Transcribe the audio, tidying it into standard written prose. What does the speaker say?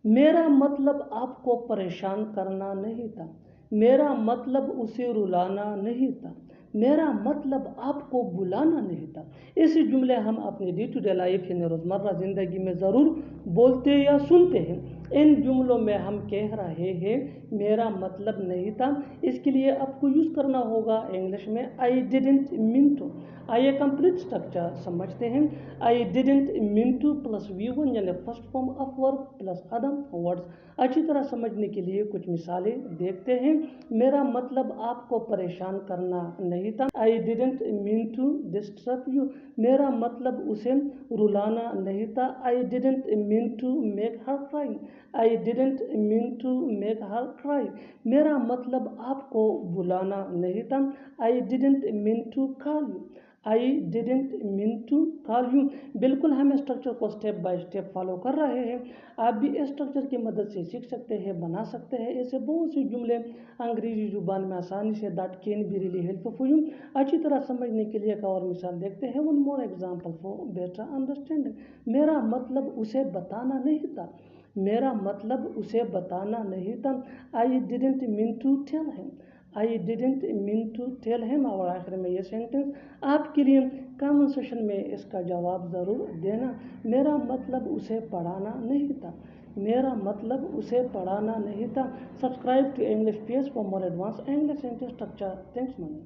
मेरा मतलब आपको परेशान करना नहीं था, मेरा मतलब उसे रुलाना नहीं था, मेरा मतलब आपको बुलाना नहीं था। ऐसे जुमले हम अपने डे टू डे लाइफ यानी रोज़मर्रा ज़िंदगी में ज़रूर बोलते या सुनते हैं। इन जुमलों में हम कह रहे हैं मेरा मतलब नहीं था, इसके लिए आपको यूज़ करना होगा इंग्लिश में आई डिडंट मीन टू। आइए कंप्लीट स्ट्रक्चर समझते हैं। आई didn't mean two plus V1 यानी first form of verb plus other words. अच्छी तरह समझने के लिए कुछ मिसालें देखते हैं। मेरा मतलब आपको परेशान करना नहीं था, I didn't mean to disturb you. मेरा मतलब उसे रुलाना नहीं था, I didn't mean to make her cry, I didn't mean to make her cry. मेरा मतलब आपको बुलाना नहीं था, I didn't mean to call you, I didn't mean to call you. बिल्कुल हम स्ट्रक्चर को स्टेप बाय स्टेप फॉलो कर रहे हैं। आप भी इस स्ट्रक्चर की मदद से सीख सकते हैं, बना सकते हैं ऐसे बहुत से जुमले अंग्रेजी जुबान में आसानी से। That can be really helpful for you. अच्छी तरह समझने के लिए एक और मिसाल देखते हैं। One more example for better understanding. मेरा मतलब उसे बताना नहीं था, मेरा मतलब उसे बताना नहीं था, I didn't mean to tell him, I didn't mean to tell him. और आखिर में ये सेंटेंस आपके लिए कमेंट सेशन में इसका जवाब ज़रूर देना। मेरा मतलब उसे पढ़ाना नहीं था, मेरा मतलब उसे पढ़ाना नहीं था। Subscribe to English page for more advance English sentence structure. Thanks money.